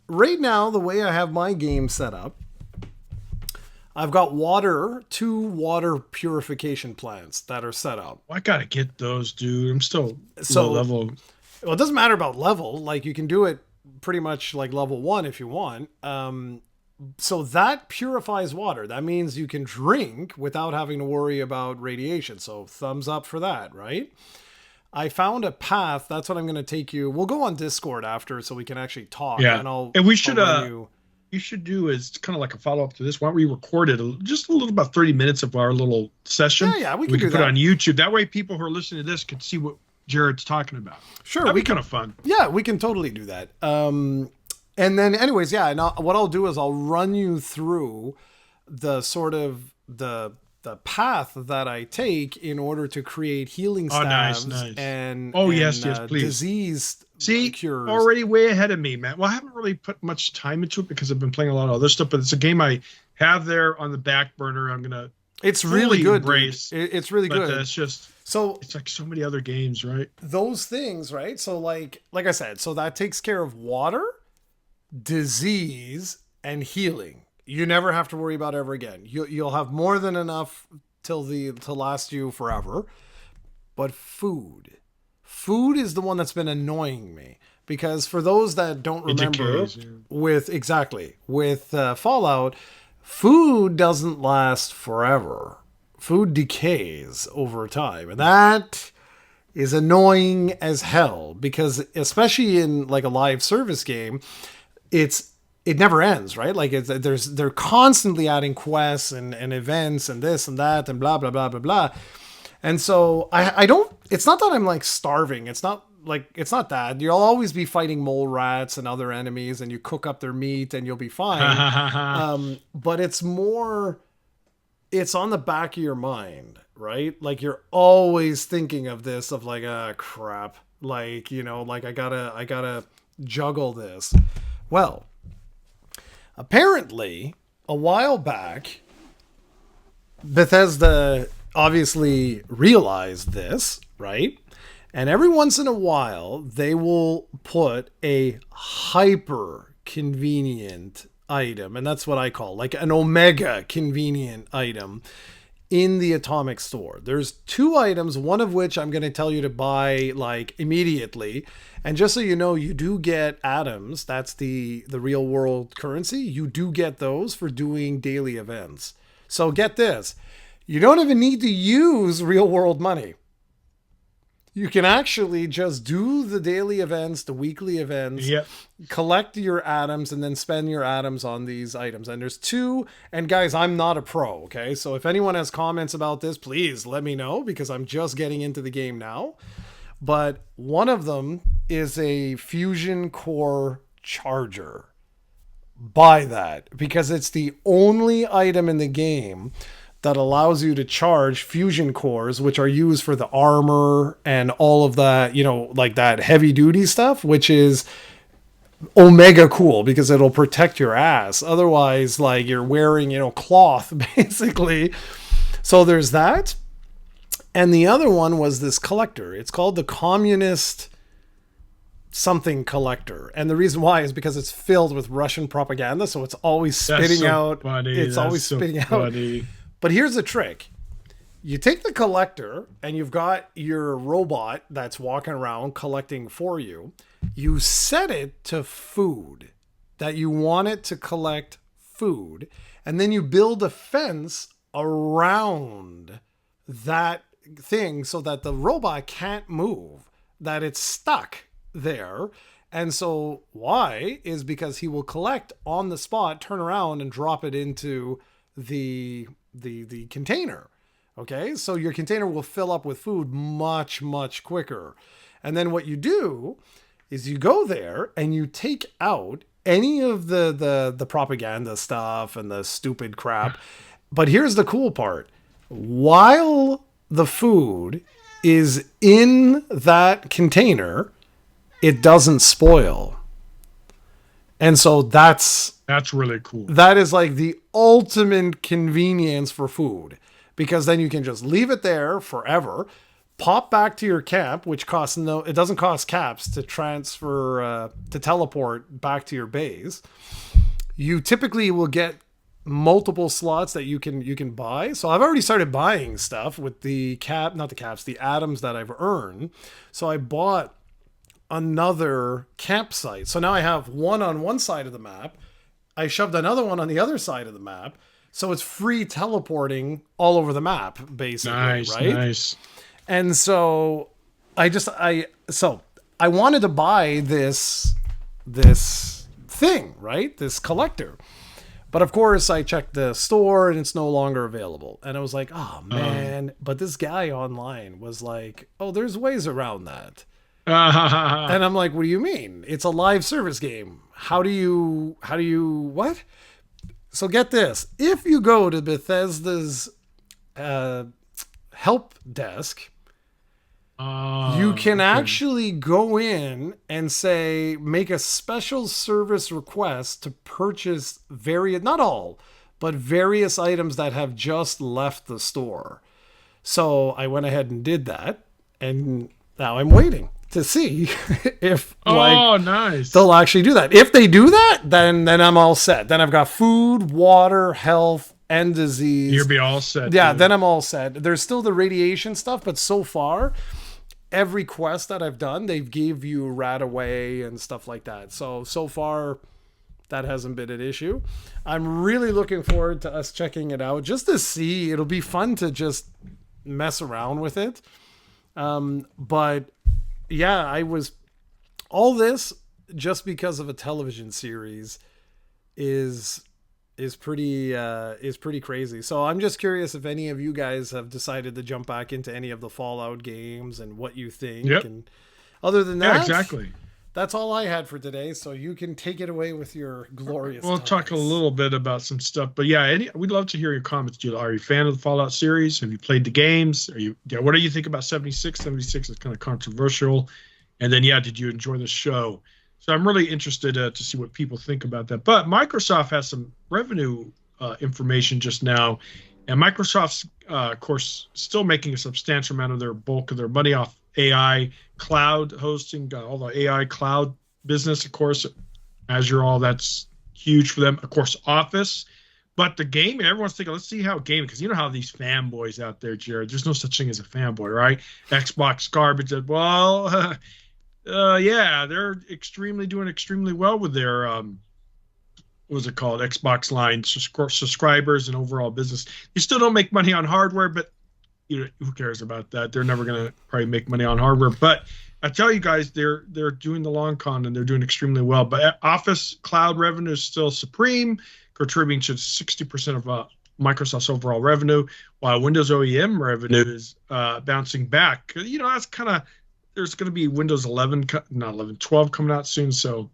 right now the way I have my game set up, I've got two water purification plants that are set up. Well, I gotta get those, dude. I'm still low level. Well, it doesn't matter about level. Like you can do it pretty much like level 1 if you want. So that purifies water. That means you can drink without having to worry about radiation. So thumbs up for that, right? I found a path. That's what I'm going to take you. We'll go on Discord after so we can actually talk. Yeah, and we should you should do is kind of like a follow-up to this. Why don't we record it just a little, about 30 minutes of our little session? Yeah, we can put it on YouTube. That way people who are listening to this can see what Jared's talking about. Sure. That'd be kind of fun. Yeah, we can totally do that. And then anyways, yeah, and what I'll do is I'll run you through the sort of the path that I take in order to create healing staves and yes, please. Disease cures. Already way ahead of me, man. Well, I haven't really put much time into it because I've been playing a lot of other stuff, but it's a game I have there on the back burner. I'm gonna it's really good. Embrace, it's really good. It's just it's like so many other games, right? Those things, right? So like I said, so that takes care of water, disease, and healing. You never have to worry about ever again. You'll have more than enough to last you forever. But food is the one that's been annoying me because for those that don't remember, with Fallout, food doesn't last forever. Food decays over time, and that is annoying as hell because especially in like a live service game, it never ends, right? Like they're constantly adding quests and events and this and that and blah, blah, blah, blah, blah. And so I don't, it's not that I'm like starving. It's not that. You'll always be fighting mole rats and other enemies and you cook up their meat and you'll be fine. But it's on the back of your mind, right? Like you're always thinking of this of like, crap. Like, like I gotta juggle this. Well, apparently, a while back, Bethesda obviously realized this, right? And every once in a while, they will put a hyper convenient item, and that's what I call like an omega convenient item in the Atomic Store. There's 2 items, one of which I'm going to tell you to buy like immediately. And just so you know, you do get atoms. That's the real world currency. You do get those for doing daily events. So get this. You don't even need to use real world money. You can actually just do the daily events, the weekly events, collect your atoms, and then spend your atoms on these items. And there's 2, and guys, I'm not a pro, okay? So if anyone has comments about this, please let me know, because I'm just getting into the game now. But one of them is a Fusion Core Charger. Buy that, because it's the only item in the game that allows you to charge fusion cores, which are used for the armor and all of that, like that heavy duty stuff, which is omega cool because it'll protect your ass. Otherwise, like you're wearing, cloth basically. So there's that. And the other one was this collector. It's called the Communist something collector. And the reason why is because it's filled with Russian propaganda. So it's always That's spitting so out. funny. It's That's always so spitting funny. out. But here's the trick. You take the collector and you've got your robot that's walking around collecting for you. You set it to food, that you want it to collect food. And then you build a fence around that thing so that the robot can't move, that it's stuck there. And so why is because he will collect on the spot, turn around and drop it into the container. Okay, so your container will fill up with food much, much quicker. And then what you do is you go there and you take out any of the propaganda stuff and the stupid crap. But here's the cool part. While the food is in that container, it doesn't spoil. And so that's really cool. That is like the ultimate convenience for food, because then you can just leave it there forever, pop back to your camp, which costs it doesn't cost caps to transfer, to teleport back to your base. You typically will get multiple slots that you can buy. So I've already started buying stuff with the the atoms that I've earned. So I bought another campsite. So now I have one on one side of the map. I shoved another one on the other side of the map. So it's free teleporting all over the map, basically. Nice, right? Nice. And so I wanted to buy this thing, right? This collector. But of course, I checked the store and it's no longer available. And I was like, oh man. But this guy online was like, oh, there's ways around that. And I'm like, what do you mean? It's a live service game. How do you what? So get this. If you go to Bethesda's help desk, you can actually go in and say, make a special service request to purchase not all, but various items that have just left the store. So I went ahead and did that. And now I'm waiting to see if nice, they'll actually do that. If they do that, then I'm all set. Then I've got food, water, health, and disease. You'll be all set. Yeah, dude. then I'm all set. There's still the radiation stuff, but so far, every quest that I've done, they've gave you RadAway and stuff like that. So far, that hasn't been an issue. I'm really looking forward to us checking it out just to see. It'll be fun to just mess around with it. But yeah, I was all this just because of a television series is pretty crazy. So I'm just curious if any of you guys have decided to jump back into any of the Fallout games and what you think. Yep. And other than that, exactly. That's all I had for today. So you can take it away with your glorious. We'll talk a little bit about some stuff, but yeah, we'd love to hear your comments. Are you a fan of the Fallout series? Have you played the games? What do you think about 76? 76 is kind of controversial. And then, did you enjoy the show? So I'm really interested to see what people think about that. But Microsoft has some revenue information just now. And Microsoft's, of course, still making a substantial amount of their bulk of their money off AI cloud hosting, all the AI cloud business, of course, Azure, all that's huge for them. Of course, Office. But the gaming, everyone's thinking, let's see how gaming, because you know how these fanboys out there, Jared, there's no such thing as a fanboy, right? Xbox garbage. Well, yeah, they're doing extremely well with their, what was it called? Xbox Line subscribers and overall business. They still don't make money on hardware, but who cares about that? They're never going to probably make money on hardware. But I tell you guys, they're doing the long con and they're doing extremely well. But Office cloud revenue is still supreme, contributing to 60% of Microsoft's overall revenue, while Windows OEM revenue is bouncing back. That's kind of, there's going to be Windows 11, not 11, 12 coming out soon. So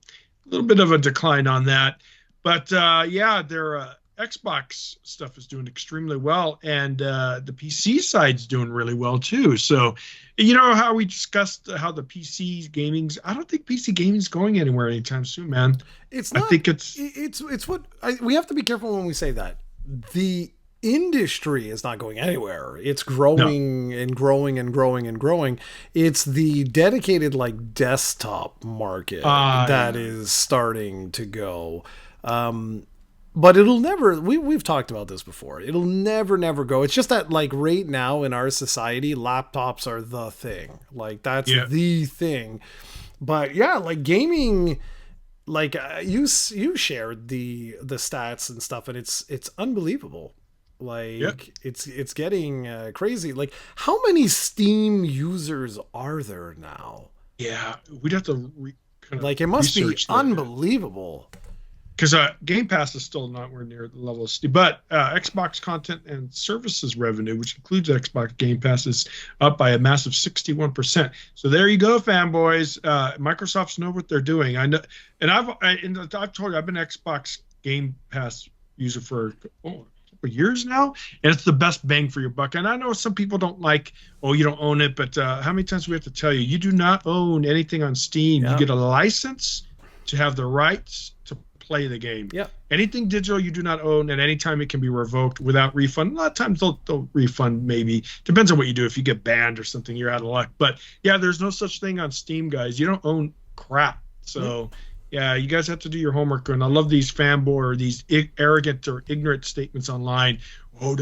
a little bit of a decline on that. But their Xbox stuff is doing extremely well. And the PC side's doing really well too. So, how we discussed how the PC gaming's, I don't think PC gaming's going anywhere anytime soon, man. It's not. I think it's what we have to be careful when we say that. The industry is not going anywhere. It's No. growing and growing and growing and growing. It's the dedicated like desktop market that Yeah. is starting to go. But it'll never we've talked about this before. It'll never go. It's just that like right now in our society, laptops are the thing. Like that's Yeah. the thing. But yeah, like gaming, like you shared the stats and stuff, and it's unbelievable. Yeah. Like it's getting crazy. Like how many Steam users are there now? Yeah. We'd have to kind of Like it must be research that. unbelievable. Because Game Pass is still nowhere near the level of Steam, but Xbox content and services revenue, which includes Xbox Game Pass, is up by a massive 61%. So there you go, fanboys. Microsoft's know what they're doing. I know, and I've told you I've been an Xbox Game Pass user for a couple years now, and it's the best bang for your buck. And I know some people don't like, oh, you don't own it, but how many times do we have to tell you, you do not own anything on Steam. Yeah. You get a license to have the rights to play the game. Yeah. Anything digital you do not own, and anytime it can be revoked without refund. A lot of times they'll refund, maybe. Depends on what you do. If you get banned or something, you're out of luck. But yeah, there's no such thing on Steam, guys. You don't own crap. So yeah, you guys have to do your homework. And I love these fanboy or these arrogant or ignorant statements online. Oh,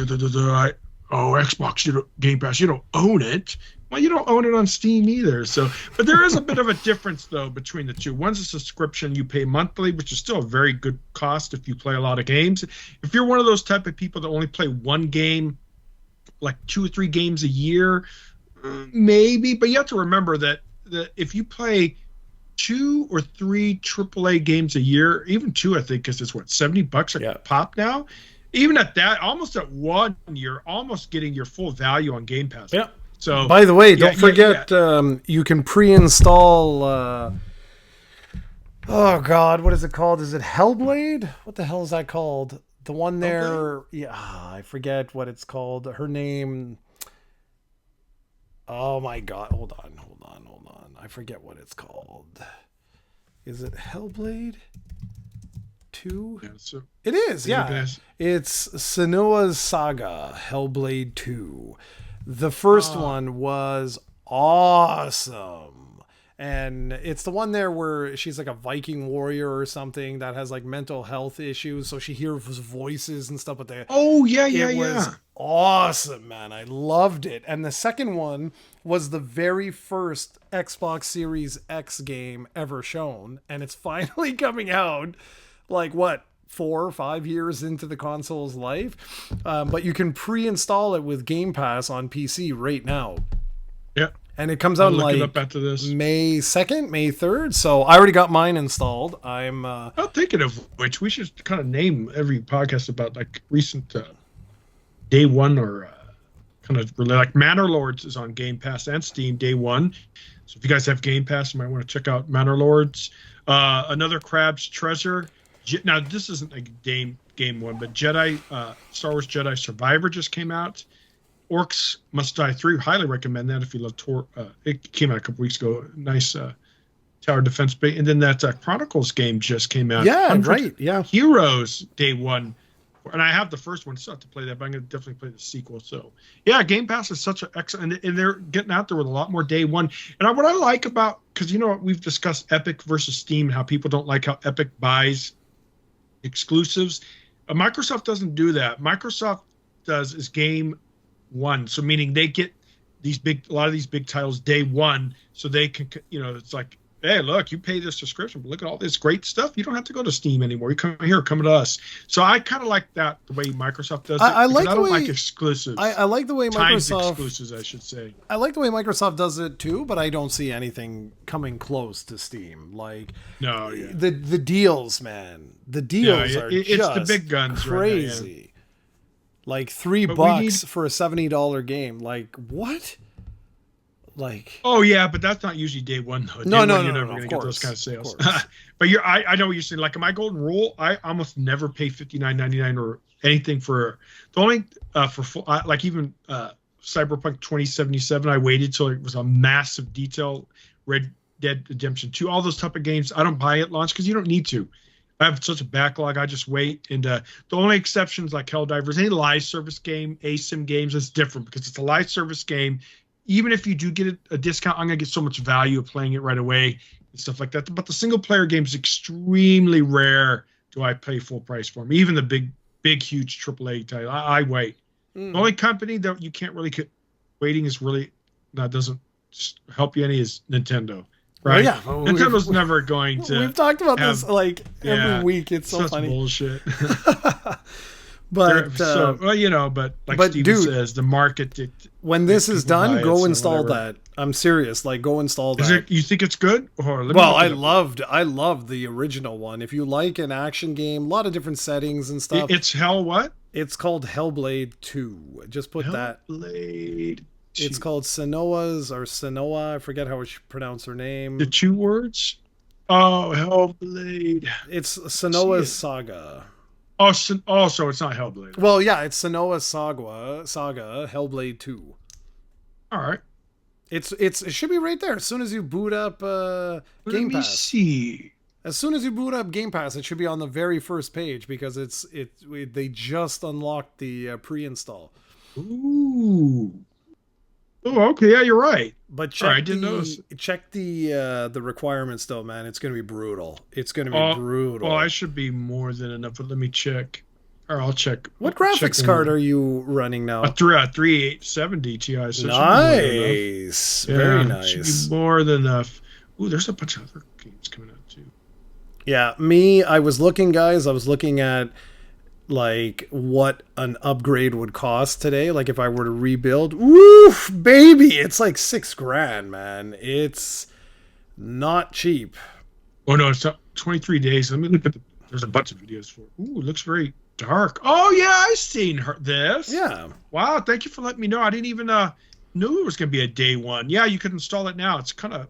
Xbox, Game Pass, you don't own it. Well, you don't own it on Steam either. So, but there is a bit of a difference though between the two. One's a subscription you pay monthly, which is still a very good cost if you play a lot of games. If you're one of those type of people that only play one game, like 2 or 3 games a year, maybe. But you have to remember that if you play 2 or 3 AAA games a year, even 2, I think, because it's what, $70 a pop now. Even at that, almost at 1, you're almost getting your full value on Game Pass. Yeah. So, by the way, don't forget you can pre-install. Oh God, what is it called? Is it Hellblade? What the hell is that called? The one there, yeah, I forget what it's called. Her name. Oh my God! Hold on. I forget what it's called. Is it Hellblade 2? Yeah, so it is. Yeah, it's Senua's Saga, Hellblade 2. The first one was awesome. And it's the one there where she's like a Viking warrior or something that has like mental health issues. So she hears voices and stuff. But it was awesome, man. I loved it. And the second one was the very first Xbox Series X game ever shown. And it's finally coming out. Like what? 4 or 5 years into the console's life, but you can pre-install it with Game Pass on PC right now. Yeah, and it comes out like it up after this. May 2nd, May 3rd. So I already got mine installed. I'm thinking of which we should kind of name every podcast about like recent day one or kind of like Manor Lords is on Game Pass and Steam day one. So if you guys have Game Pass, you might want to check out Manor Lords. Another Crab's Treasure. Now this isn't a game one, but Star Wars Jedi Survivor just came out. Orcs Must Die 3, highly recommend that if you love it came out a couple weeks ago. Nice tower defense base. And then that Chronicles game just came out. Yeah, right. Yeah, Heroes day one, and I have the first one, still have to play that, but I'm going to definitely play the sequel. So yeah, Game Pass is such an excellent, and they're getting out there with a lot more day one. And what I like about, because we've discussed Epic versus Steam, how people don't like how Epic buys exclusives. Microsoft doesn't do that. Microsoft does is game one, so meaning they get a lot of these big titles day one, so they can, it's like, hey, look, you pay this subscription, but look at all this great stuff. You don't have to go to Steam anymore. You come to us. So I kind of like that, the way Microsoft does it. I don't like exclusives. I like the way Microsoft exclusives, I should say. I like the way Microsoft does it too, but I don't see anything coming close to Steam. Like the deals, man. The deals are it's just the big guns, crazy. Right now, like $3 for a $70 game. Like what? Like, oh yeah, but that's not usually day one though. No, you're never gonna get those kind of sales. But I know what you're saying. Like in my golden rule, I almost never pay $59.99 or anything for the only for full, like even Cyberpunk 2077. I waited till it was a massive detail. Red Dead Redemption 2, all those type of games, I don't buy at launch because you don't need to. I have such a backlog. I just wait. And the only exceptions like Helldivers, any live service game, ASIM games, is different because it's a live service game. Even if you do get a discount, I'm going to get so much value of playing it right away and stuff like that. But the single player game is extremely rare. Do I pay full price for them? Even the big, huge AAA title, I wait. The only company that you can't really waiting is really that doesn't help you any is Nintendo. Right? Well, Nintendo's never going to. We've talked about this like every week. It's so such funny. Bullshit. But but like Steven says, the market. When this is done, go install that. I'm serious. Like, go install that. You think it's good? I loved the original one. If you like an action game, a lot of different settings and stuff. It's what? It's called Hellblade 2. Just put that. Hellblade. It's called Senua. I forget how she pronounce her name. The 2 words? Oh, Hellblade. It's Senua's Saga. So it's not Hellblade. Well, yeah, it's Senua's Saga, Hellblade 2. All right. It should be right there as soon as you boot up Game Pass. Let me see. As soon as you boot up Game Pass, it should be on the very first page because they just unlocked the pre-install. Ooh. Oh, okay. Yeah, you're right. But check the requirements though, man. It's going to be brutal. It's going to be brutal. Well, I should be more than enough, but let me check. Or I'll check. What graphics card are you running now? A 3870 Ti. So nice. Very nice. Should be more than enough. Ooh, there's a bunch of other games coming out too. Yeah, I was looking at like what an upgrade would cost today. Like if I were to rebuild, woof, baby, it's like $6,000, man. It's not cheap. Oh no, it's 23 days. Let me look at there's a bunch of videos for it. Ooh, it looks very dark. Oh yeah, I've seen this. Yeah. Wow, thank you for letting me know. I didn't even know it was gonna be a day one. Yeah, you could install it now. It's kind of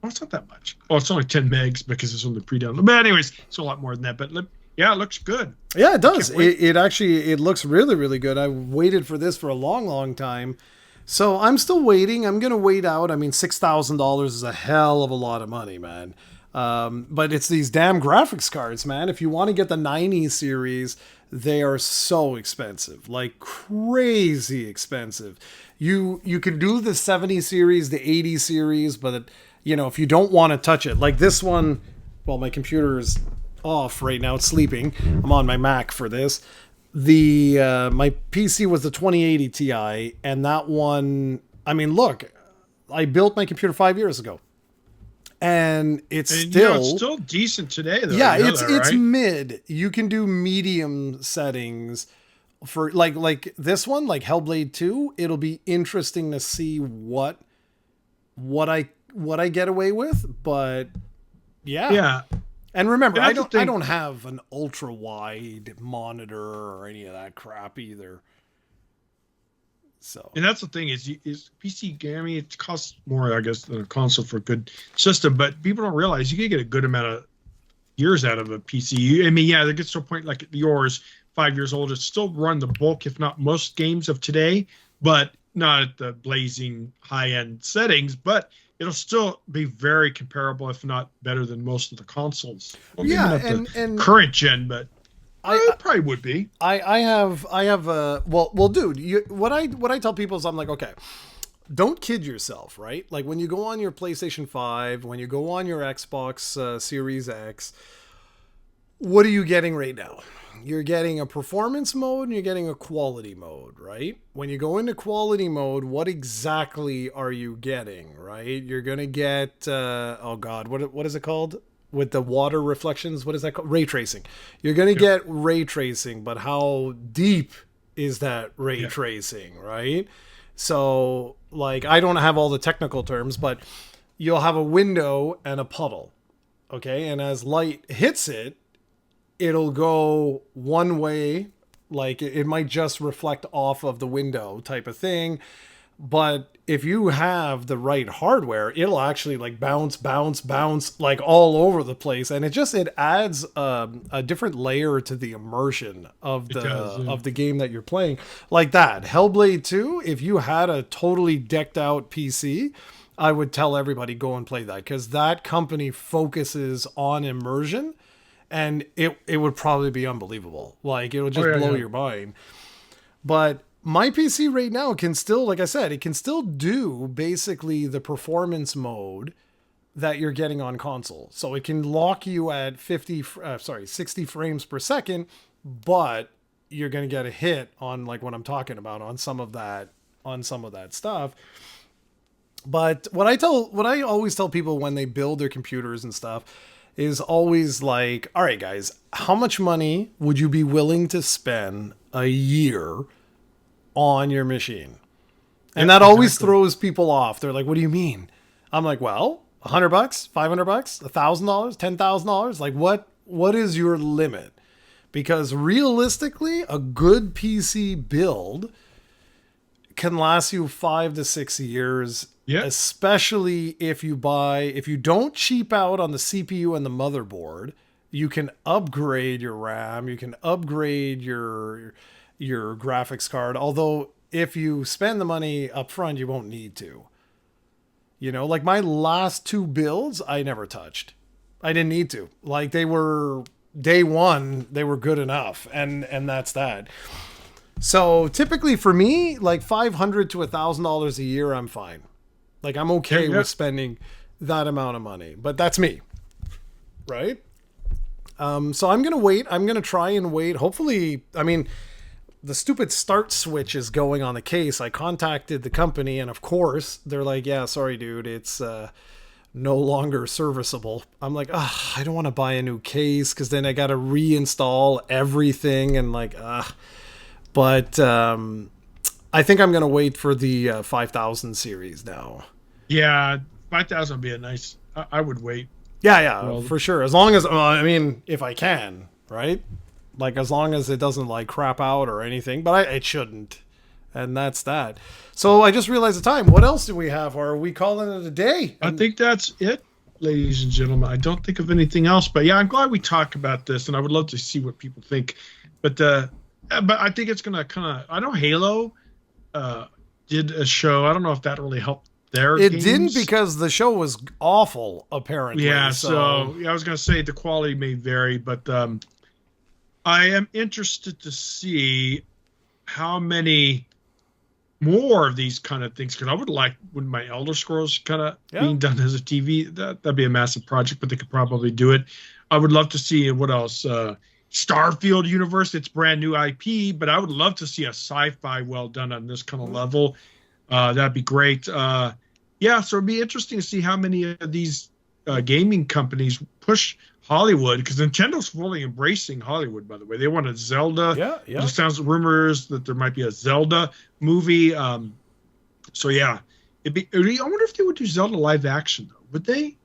it's not that much. Well, it's only 10 megs because it's on the pre-download. But anyways, it's a lot more than that. But yeah, it looks good. Yeah, it does. It looks really, really good. I waited for this for a long, long time. So I'm still waiting. I'm going to wait out. I mean, $6,000 is a hell of a lot of money, man. But it's these damn graphics cards, man. If you want to get the 90 series, they are so expensive, like crazy expensive. You can do the 70 series, the 80 series, but if you don't want to touch it, like this one, well, my computer is off right now. It's sleeping. I'm on my Mac for this. My PC was the 2080 Ti, and that one, I mean, look, I built my computer 5 years ago. And it's still decent today, though. Yeah, it's mid. You can do medium settings for like this one, like Hellblade 2. It'll be interesting to see what I get away with, but yeah. And remember, I don't have an ultra wide monitor or any of that crap either. So, and that's the thing is PC gaming, it costs more, I guess, than a console for a good system, but people don't realize you can get a good amount of years out of a PC. I mean, yeah, it gets to a point like yours, 5 years old, it's still run the bulk, if not most games of today, but not at the blazing high-end settings, but it'll still be very comparable, if not better than most of the consoles. Well, yeah, and current gen, but it probably would be. I have well, dude, what I tell people is I'm like, okay, don't kid yourself, right? Like when you go on your PlayStation 5, when you go on your Xbox Series X, what are you getting right now? You're getting a performance mode and you're getting a quality mode, right? When you go into quality mode, what exactly are you getting, right? You're going to get, what is it called? With the water reflections, what is that called? Ray tracing. You're going to get ray tracing, but how deep is that ray tracing, right? So, like, I don't have all the technical terms, but you'll have a window and a puddle, okay? And as light hits it, it'll go one way, like it might just reflect off of the window type of thing. But if you have the right hardware, it'll actually like bounce like all over the place. And it adds a different layer to the immersion of the game that you're playing. Like that Hellblade 2, if you had a totally decked out PC, I would tell everybody go and play that, because that company focuses on immersion, and it would probably be unbelievable. Like, it would just blow your mind. But my PC right now can still, like I said, it can still do basically the performance mode that you're getting on console. So it can lock you at 60 frames per second, but you're going to get a hit on like what I'm talking about on some of that stuff. But what I always tell people when they build their computers and stuff is always like, all right, guys, how much money would you be willing to spend a year on your machine? And that always throws people off. They're like, what do you mean? I'm like, well, $100, $500, $1,000, $10,000. Like, what is your limit? Because realistically, a good PC build can last you 5 to 6 years. Yeah. Especially if you don't cheap out on the CPU and the motherboard, you can upgrade your RAM, you can upgrade your graphics card. Although if you spend the money up front, you won't need to. You know, like my last 2 builds, I never touched. I didn't need to. Like, they were day one, they were good enough. And that's that. So typically for me, like $500 to $1,000 a year, I'm fine. Like, I'm okay with spending that amount of money, but that's me. Right. So I'm going to wait. I'm going to try and wait. Hopefully, I mean, the stupid start switch is going on the case. I contacted the company, and of course they're like, yeah, sorry, dude, it's no longer serviceable. I'm like, I don't want to buy a new case, because then I got to reinstall everything, and like, but I think I'm going to wait for the 5000 series now. Yeah, 5000 would be a nice, I would wait. Yeah, well, for sure. As long as, I mean, if I can, right? Like, as long as it doesn't like crap out or anything, but it shouldn't. And that's that. So I just realized the time. What else do we have? Or are we calling it a day? I think that's it, ladies and gentlemen. I don't think of anything else, but yeah, I'm glad we talked about this, and I would love to see what people think. But I think it's going to kind of, I know Halo did a show. I don't know if that really helped their games. Didn't, because the show was awful, apparently. Yeah, so I was going to say the quality may vary, but I am interested to see how many more of these kind of things, because I would like, when my Elder Scrolls kind of being done as a TV, that'd be a massive project, but they could probably do it. I would love to see what else. Starfield universe, it's brand new IP, but I would love to see a sci-fi well done on this kind of level. That'd be great. So it'd be interesting to see how many of these gaming companies push Hollywood, because Nintendo's fully embracing Hollywood, by the way. They wanted Zelda. Yeah. There sounds rumors that there might be a Zelda movie. I wonder if they would do Zelda live action, though. Would they?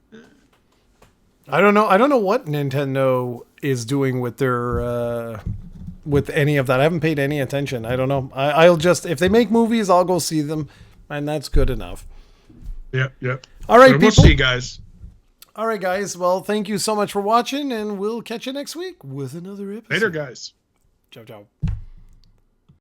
I don't know. I don't know what Nintendo is doing with their with any of that. I haven't paid any attention. I don't know. I'll just, if they make movies, I'll go see them, and that's good enough. Yep. All right, people. We'll see you guys. All right, guys. Well, thank you so much for watching, and we'll catch you next week with another episode. Later, guys. Ciao.